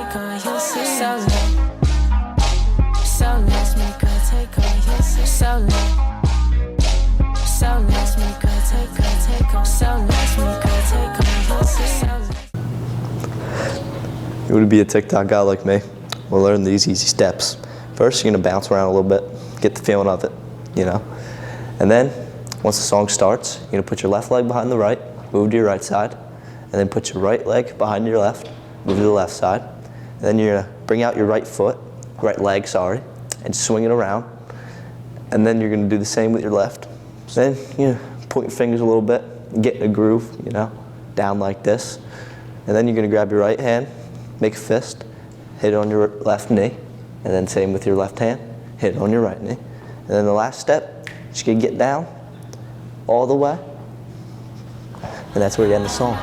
take all your sins. So low, so let's make her take all your sins. So low, so let's make her take all. So let's make her take all your sins. You want to be a TikTok guy like me? We'll learn these easy steps. First, you're gonna bounce around a little bit, get the feeling of it, you know? And then, once the song starts, you're gonna put your left leg behind the right, move to your right side, and then put your right leg behind your left, move to the left side. And then you're gonna bring out your right leg, and swing it around. And then you're gonna do the same with your left. Then, point your fingers a little bit, and get in a groove, down like this. And then you're gonna grab your right hand, make a fist, hit it on your left knee, and then same with your left hand, hit it on your right knee. And then the last step, just gonna get down all the way, and that's where you end the song.